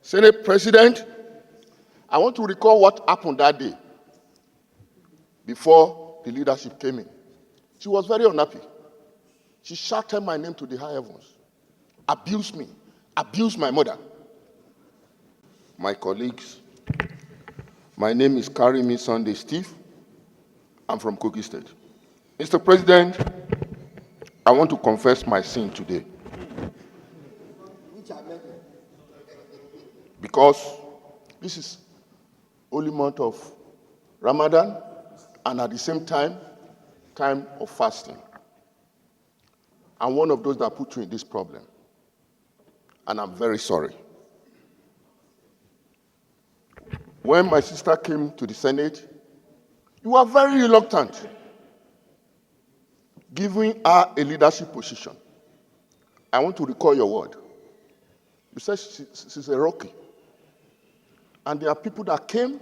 Senate President, I want to recall what happened that day before the leadership came in. She was very unhappy. She shouted my name to the high heavens, abused me, abused my mother. My colleagues, my name is Karimi Sunday Steve. I'm from Kogi State. Mr. President, I want to confess my sin today. Because this is holy month of Ramadan and at the same time of fasting. I'm one of those that put you in this problem. And I'm very sorry. When my sister came to the Senate, you were very reluctant, giving her a leadership position. I want to recall your word. You said she's a rookie. And there are people that came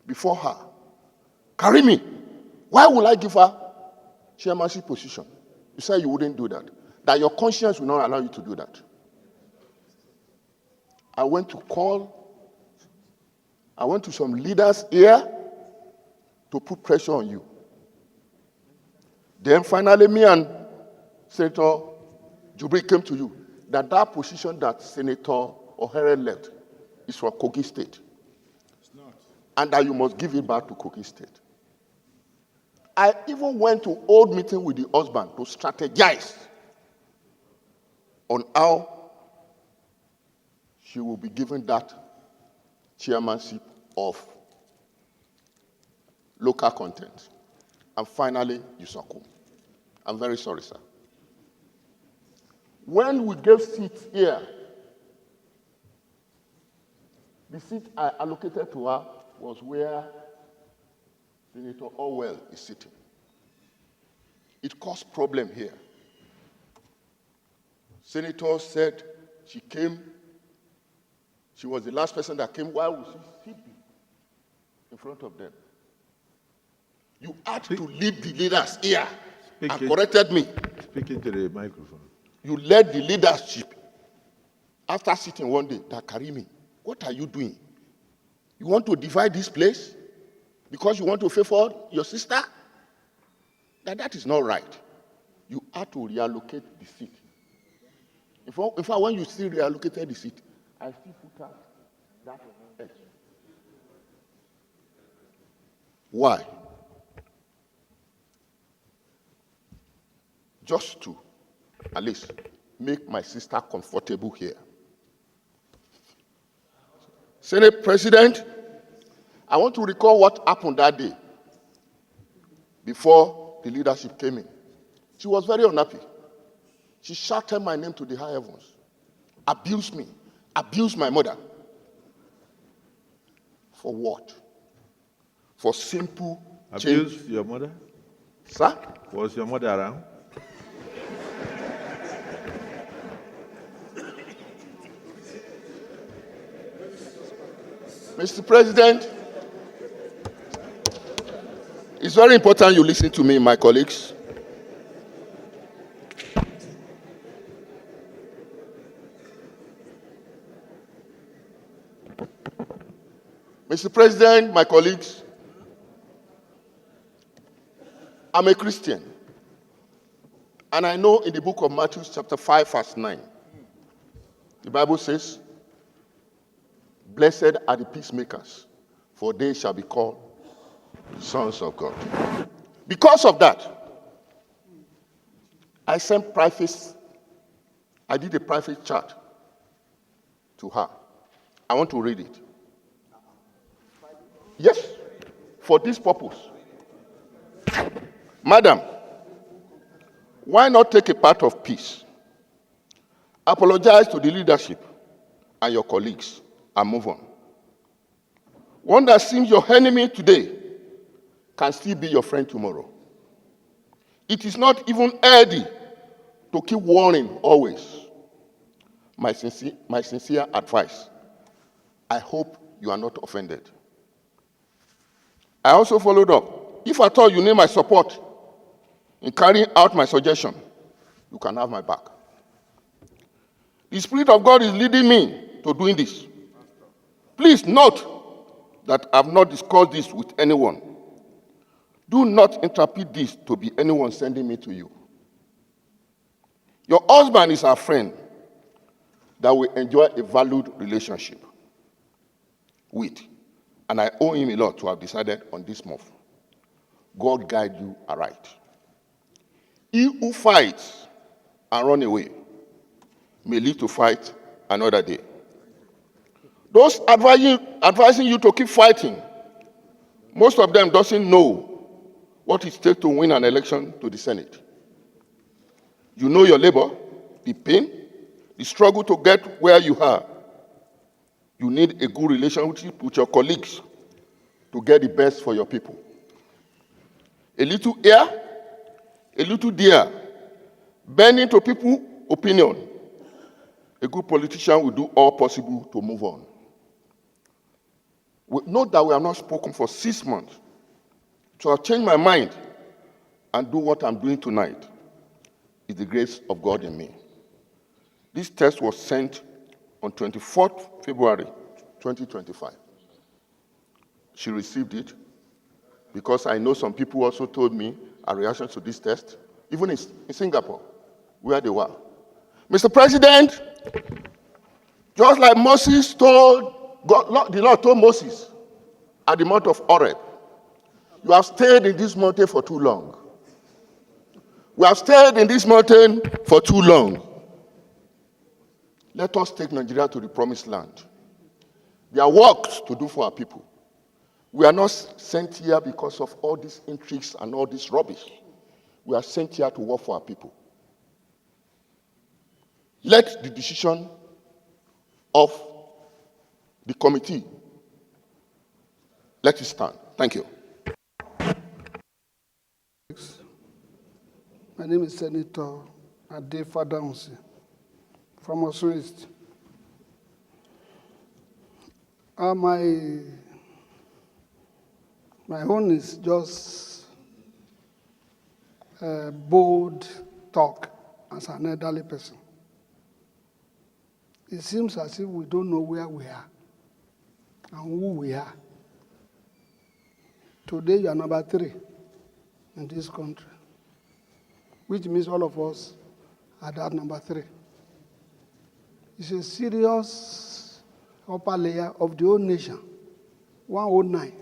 before her. Karimi, why would I give her chairmanship position? You said you wouldn't do that. That your conscience will not allow you to do that. I went to some leaders here to put pressure on you. Then finally, me and Senator Jubri came to you that position that Senator Ohere left is for Kogi State. It's not. And that you must give it back to Kogi State. I even went to old meeting with the husband to strategize on how she will be given that chairmanship of local content. And finally, you succumb. I'm very sorry, sir. When we gave seats here, the seat I allocated to her was where Senator Orwell is sitting. It caused problem here. Senator said she was the last person that came. Why would she sit in front of them? You had to lead the leaders here and corrected me. Speaking to the microphone. You led the leadership after sitting one day, that Karimi, what are you doing? You want to divide this place because you want to favor your sister? That is not right. You had to reallocate the seat. In fact, when you still reallocated the seat, I still put out that edge. Why? Just to, at least, make my sister comfortable here. Senate President, I want to recall what happened that day before the leadership came in. She was very unhappy. She shouted my name to the high heavens, abused me, abused my mother. For what? For simple change. Abused your mother? Sir? Was your mother around? Mr. President, it's very important you listen to me, my colleagues. Mr. President, my colleagues, I'm a Christian. And I know in the book of Matthew chapter 5, verse 9, the Bible says, "Blessed are the peacemakers, for they shall be called sons of God." Because of that, I did a private chat to her. I want to read it. Yes, for this purpose. Madam, why not take a part of peace? Apologize to the leadership and your colleagues and move on. One that seems your enemy today can still be your friend tomorrow. It is not even healthy to keep warning always. My sincere advice. I hope you are not offended. I also followed up. If at all you need my support in carrying out my suggestion, you can have my back. The Spirit of God is leading me to doing this. Please note that I have not discussed this with anyone. Do not interpret this to be anyone sending me to you. Your husband is our friend that we enjoy a valued relationship with, and I owe him a lot to have decided on this move. God guide you aright. He who fights and run away may live to fight another day. Those advising you to keep fighting, most of them doesn't know what it takes to win an election to the Senate. You know your labor, the pain, the struggle to get where you are. You need a good relationship with your colleagues to get the best for your people. A little here, a little there, bending to people's opinion. A good politician will do all possible to move on. Note that we have not spoken for 6 months. So I've changed my mind and do what I'm doing tonight. Is the grace of God in me. This text was sent on 24th February 2025. She received it because I know some people also told me a reaction to this text, even in Singapore, where they were. Mr. President, just like Moses told God, the Lord told Moses at the mount of Horeb, you have stayed in this mountain for too long. We have stayed in this mountain for too long. Let us take Nigeria to the promised land. There are works to do for our people. We are not sent here because of all these intrigues and all this rubbish. We are sent here to work for our people. Let the decision of the committee, let it stand. Thank you. My name is Senator Adefadamsi from Osun East. My own is just a bold talk as an elderly person. It seems as if we don't know where we are and who we are. Today you are number 3 in this country, which means all of us are that number 3. It's a serious upper layer of the whole nation, 109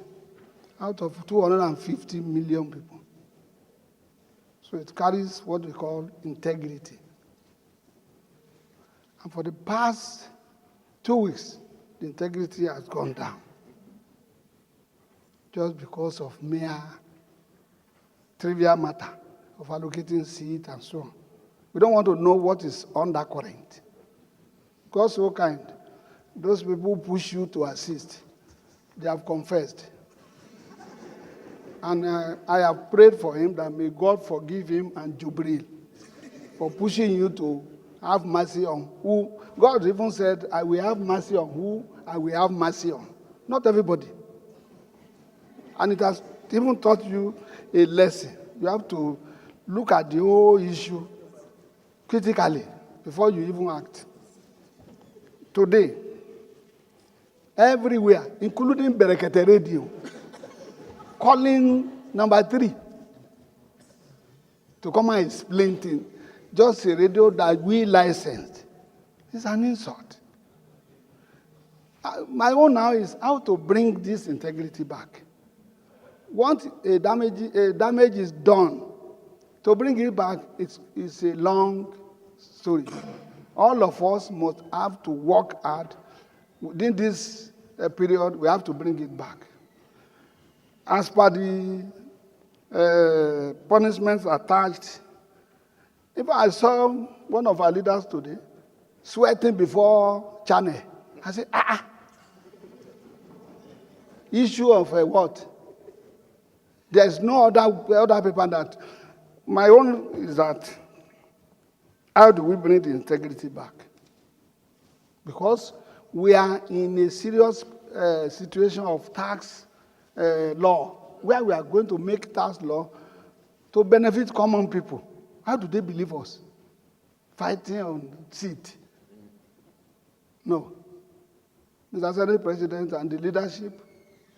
out of 250 million people. So it carries what we call integrity. And for the past 2 weeks, the integrity has gone down just because of mere trivial matter of allocating seat and so on. We don't want to know what is undercurrent. God's so kind. Those people who push you to assist, they have confessed. And I have prayed for him that may God forgive him and Jubril for pushing you to have mercy on who. God even said, I will have mercy on who I will have mercy on. Not everybody. And it has even taught you a lesson. You have to look at the whole issue critically before you even act. Today, everywhere, including Berekete Radio, calling number 3 to come and explain things. Just a radio that we licensed. It's an insult. My own now is how to bring this integrity back. Once a damage is done, to bring it back, it's a long story. All of us must have to work hard. Within this period, we have to bring it back. As per the punishments attached, if I saw one of our leaders today sweating before channel, I said, issue of what? There's no other paper that. My own is that, how do we bring the integrity back? Because we are in a serious situation of tax law, where we are going to make tax law to benefit common people. How do they believe us? Fighting on seat. No. Mr. Senate President and the leadership,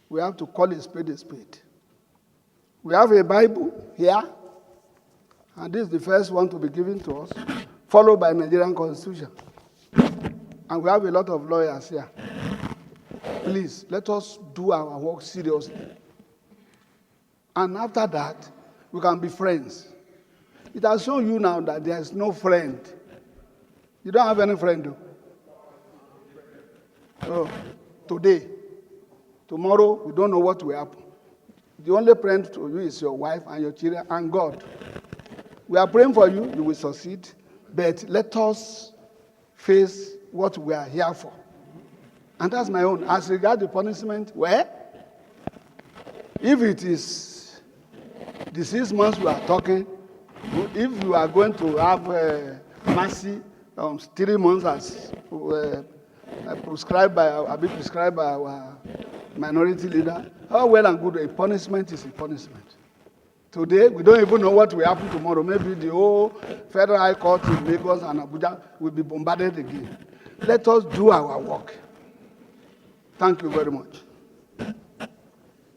we have to call a spade a spade. We have a Bible here, and this is the first one to be given to us, followed by Nigerian Constitution. And we have a lot of lawyers here. Please, let us do our work seriously. And after that, we can be friends. It has shown you now that there is no friend. You don't have any friend, though. Oh, today, tomorrow, we don't know what will happen. The only friend to you is your wife and your children and God. We are praying for you, you will succeed, but let us face what we are here for. And that's my own. As regards the punishment, well, if it is the 6 months we are talking, if you are going to have mercy 3 months as prescribed by our minority leader, how well and good a punishment is a punishment. Today, we don't even know what will happen tomorrow. Maybe the whole Federal High Court in Lagos and Abuja will be bombarded again. Let us do our work. Thank you very much.